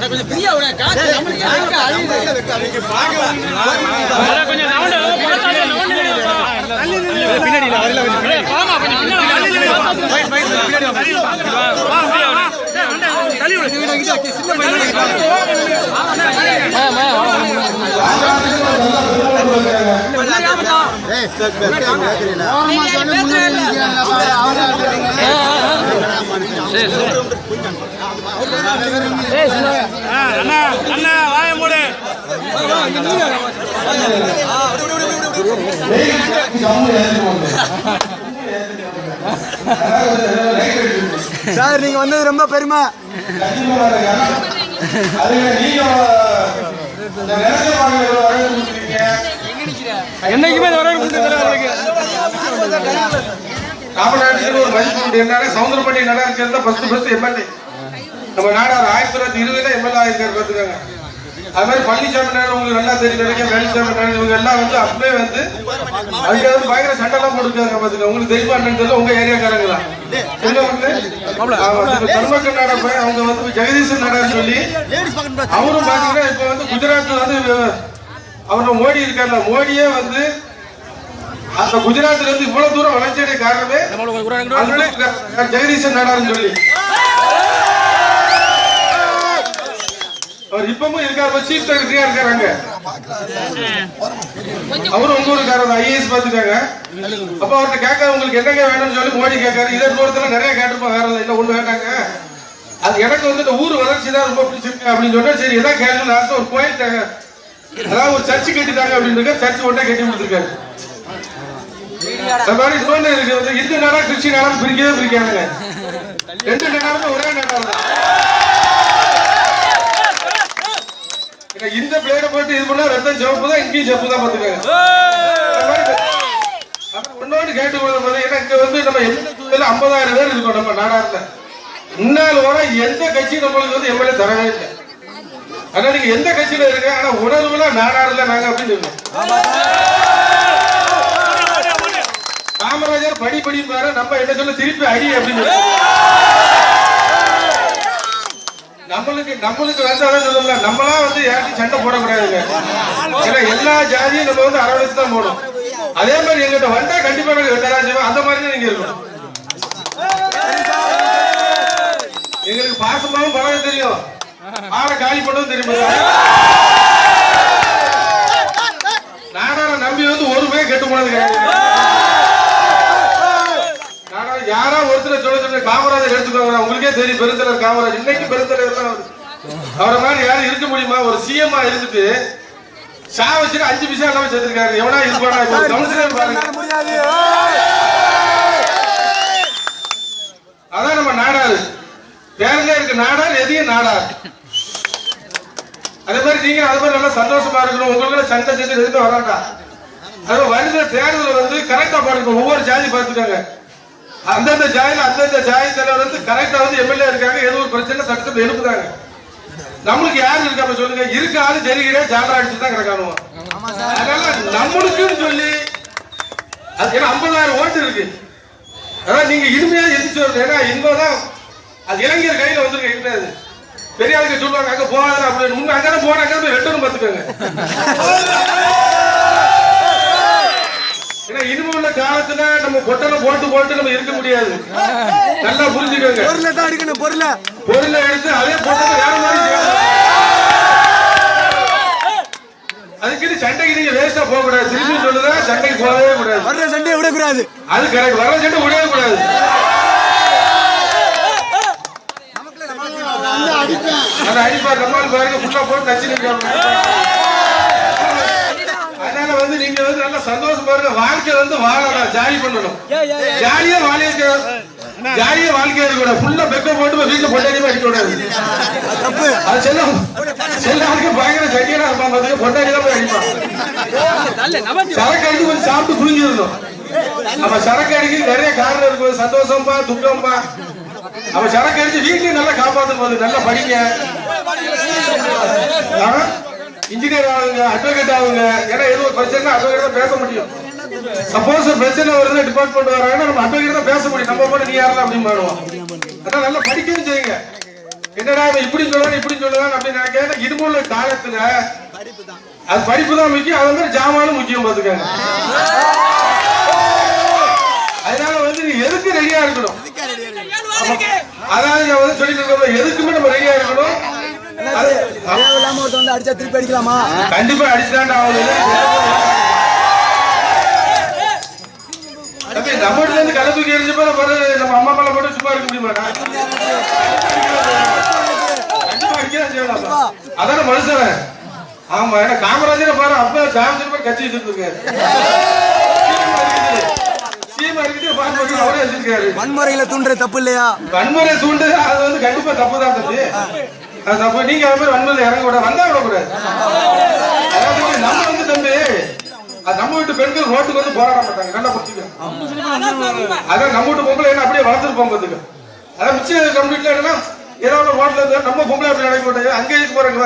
கொஞ்சம் பிரியா அண்ணா வாய மூடு சார் நீங்க வந்தது ரொம்ப பெருமை. என்னைக்குமே வரவேற்பு காமராஜர் ஒரு மதிப்பு என்னன்னா சவுந்தரபாண்டி நல்லா இருக்கிறது ஃபர்ஸ்ட் எம்எல்ஏ நம்ம நாடார் 1920 எம்எல்ஏ ஆயிருக்காரு பார்த்துக்காங்க. அது மாதிரி பழனிசாமி நாடு உங்களுக்கு நல்லா தெரியும். வேலுசாமி நாடு இவங்க எல்லாம் வந்து அப்படியே வந்து அதுக்கு வந்து பயங்கர சண்டெல்லாம் போட்டுருக்காங்க பார்த்துக்க. உங்களுக்கு தெரியுமா தெரியல உங்க ஏரியாக்காரங்களா தர்மக்கர் நாடா போய் அவங்க வந்து ஜெகதீசன் நாடான்னு சொல்லி அவரும் பாத்தீங்கன்னா இப்ப வந்து குஜராத்ல வந்து அவரோட மோடி இருக்காருல்ல மோடியே வந்து அந்த குஜராத்ல இருந்து இவ்வளவு தூரம் வளர்ச்சியடைய காரணமே ஜெகதீசன் நாடார்னு சொல்லி அவர் இப்பவும் இருக்காரு. சீஃப் செக்ரட்டரியா இருக்காங்க. அவரும் உங்க ஊருக்காரர் ஐஏஎஸ் பாத்துக்காங்க. அப்ப அவர்கிட்ட கேட்க உங்களுக்கு என்னங்க வேணும்னு சொல்லி மோடி கேட்காரு. இதே தூரத்துல நிறைய கேட்டிருப்பாங்க. வேற இல்ல ஒண்ணு வேண்டாங்க அது எனக்கு வந்து இந்த ஊர் வளர்ச்சி தான் ரொம்ப பிடிச்சிருக்கு அப்படின்னு சொன்னா சரி எதாவது கேட்கணும் லாஸ்ட் ஒரு கோயில் தாங்க அதாவது ஒரு சர்ச்சு கட்டிட்டாங்க அப்படின்னு சர்ச்சு ஒன்றே கட்டி கொடுத்துருக்காரு. அந்த மாதிரி சோழ இருக்கு வந்து இந்து நாடா கிறிஸ்டின் நாடா பிரிக்கவே பிரிக்காங்க. ரெண்டு நாடாலுமே ஒரே நாடா இந்த பிளேட போட்டு இது பண்ணா ரத்தம் சிவப்பு தான் இங்கேயும் சிவப்பு தான் பாத்துக்காங்க. ஒன்னோடு கேட்டுக்கொள்ள ஏன்னா இங்க வந்து நம்ம எந்த 50,000 பேர் இருக்கோம் நம்ம நாடார்ல. முன்னாள் வர எந்த கட்சி நம்மளுக்கு வந்து எம்எல்ஏ தரவே இல்லை. ஆனா நீங்க எந்த கட்சியில இருக்க ஆனா உணர்வுல நாடார்ல நாங்க அப்படின்னு இருக்கோம். காமராஜர் படி படி பாரு நம்ம என்ன சொல்ல திருப்பி அடி அப்படின்னு நம்மளுக்கு வந்தாதான் சொல்லல. நம்மளா வந்து யாருக்கும் சண்டை போடக்கூடாதுங்க. ஏன்னா எல்லா ஜாதியும் நம்ம வந்து அரவணைச்சு தான் போடும். அதே மாதிரி எங்கிட்ட வந்தா கண்டிப்பா வெட்டராஜ் அந்த மாதிரி நீங்க இருக்கணும். எங்களுக்கு பாசமாவும் பழக தெரியும் ஆளை காலி பண்ணவும் தெரியும். நாடார நம்பி வந்து ஒரு பேர் கெட்டு போனது கிடையாது. யாரா ஒருத்தர் சொல்ல காமராஜர் எடுத்துக்கோங்க. உங்களுக்கே தெரியும் பெருந்தலைவர் காமராஜர் இன்னைக்கு பெருந்தலைவர் தான். அவரை மாதிரி யாரும் இருக்க முடியுமா? ஒரு சிஎம்மா இருந்துட்டு சா வச்சுட்டு 5 பைசா எல்லாமே சேர்த்திருக்காரு. எவனா இருப்பானா கவுன்சிலர் பாருங்க. அதான் நம்ம நாடாரு பேர்ல இருக்க நாடார் எதையும் நாடார். அதே மாதிரி நீங்க அது மாதிரி நல்லா சந்தோஷமா இருக்கணும். உங்களுக்கு சண்டை சேர்த்து எதுவுமே வராண்டா. அது வருகிற தேர்தல் வந்து கரெக்டா பாருங்க. ஒவ்வொரு ஜாதி பார்த்துட்டாங்க. அந்தந்த ஜாதியில அந்தந்த ஜாதி தலைவர் வந்து கரெக்டா வந்து எம்எல்ஏ இருக்காங்க. ஏதோ ஒரு பிரச்சனை சட்டத்தை எழுப்புதாங்க. நம்மளுக்கு யாரு இருக்காம சொல்லுங்க. இருக்காது தெரிகிற ஜாலரா அடிச்சு தான் கிடக்கானுவோம். அதனால நம்மளுக்குன்னு சொல்லி அது ஏன்னா 50,000 ஓட்டு இருக்கு. அதான் நீங்க இனிமையா எதிர்த்து வரணும். ஏன்னா இன்பதான் அது இளைஞர் கையில வந்துருக்க இருக்காது. பெரிய ஆளுக்கு சொல்லுவாங்க அங்க போகாத அப்படின்னு. முன்ன அங்கதான் போன அங்க போய் வெட்டணும் பார்த்துக்கோங்க. ஏன்னா இனிமே உள்ள காலத்துல நம்ம பொட்டலை போட்டு நம்ம இருக்க முடியாது. நல்லா புரிஞ்சுக்கோங்க. பொருளை தான் எடுக்கணும். பொருளை எடுத்து அதே பொட்டலை வேற மாதிரி அதுக்கு சண்டைக்கு நீங்க வேஸ்டா போக கூடாது. திருப்பி சொல்லுதா சண்டைக்கு போகவே கூடாது. வர்ற சண்டையை விடக்கூடாது. அது கரெக்ட். வர்ற சண்டை விடவே கூடாது. அதை அடிப்பார் நம்மளால பாருங்க புட்டா போட்டு தச்சு நிற்காங்க. அதனால வந்து நீங்க வந்து நல்லா சந்தோஷம் பாருங்க. வாழ்க்கை வந்து வாழலாம். ஜாலி பண்ணணும். ஜாலியா வாழ்க்கையா இருக்க ஃபுல்லா பெக்க போட்டு வீட்டுல பொண்டாடியுமே அடிக்க கூடாது. அது செல்லாருக்கு பயங்கர சட்டியா இருப்பாங்க. பொண்டாடி தான் போய் அடிப்பான். சரக்கு அடிச்சு கொஞ்சம் சாப்பிட்டு புரிஞ்சிருந்தோம். நம்ம சரக்கு அடிக்க நிறைய காரணம் இருக்கும். சந்தோஷம்பா துக்கம்பா. நம்ம சரக்கு அடிச்சு வீட்லயும் நல்லா காப்பாற்றும் போது நல்லா படிங்க. இன்ஜினியர் ஆகுங்க, அட்வொகேட் ஆகுங்க. ஏன்னா எது ஒரு பிரச்சனை அட்வொகேட் தான் பேச முடியும். சப்போஸ் பிரச்சனை வருது டிபார்ட்மெண்ட் வராங்கன்னா நம்ம அட்வொகேட் தான் பேச முடியும். நம்ம போட்டு நீ யாரெல்லாம் அப்படின்னு பாடுவோம். அதான் நல்லா படிக்கவும் செய்யுங்க. என்னடா இப்படி சொல்லலாம் இப்படி சொல்லலாம் அப்படின்னு நினைக்க இது உள்ள காலத்துல அது படிப்பு தான் முக்கியம். அது வந்து ஜாமானும் முக்கியம் பாத்துக்காங்க. அதனால வந்து நீ எதுக்கு ரெடியா இருக்கணும். அதாவது நான் வந்து சொல்லிட்டு இருக்க எதுக்குமே நம்ம ரெடியா இருக்கணும். அடிச்சா திருப்பி அடிக்கலாமா? கண்டிப்பா அடிச்சுதான் நம்ம இருந்து கலப்புக்கு எரிஞ்சப்ப நம்ம அம்மா மேல போட்டு சும்மா இருக்க முடியுமாடா? கண்டிப்பா அடிக்கதான் செய்யலாம். அதான மனுஷன். ஆமா, ஏன்னா காமராஜரை பாரு அப்ப சாமிஜர் கட்சி வச்சிருக்காரு. வன்முறையில தூண்டுற தப்பு இல்லையா? வன்முறை தூண்டு அது வந்து கண்டிப்பா தப்பு தான் தம்பி. அது தப்பு. நீங்க அது மாதிரி வன்முறை இறங்க கூடாது, வந்தா விடக்கூடாது. அதாவது நம்ம வந்து தம்பி நம்ம வீட்டு பெண்கள் ரோட்டுக்கு வந்து போராட மாட்டாங்க. நல்லா புரிஞ்சுக்க. அதான் நம்ம வீட்டு பொம்பளை என்ன அப்படியே வளர்த்துருப்போம் பாத்துக்க. அதான் மிச்சம் கம்ப்ளீட்ல என்னன்னா ஏதாவது ரோட்ல நம்ம பொம்பளை அப்படி நடக்க மாட்டாங்க. அங்கே போறாங்க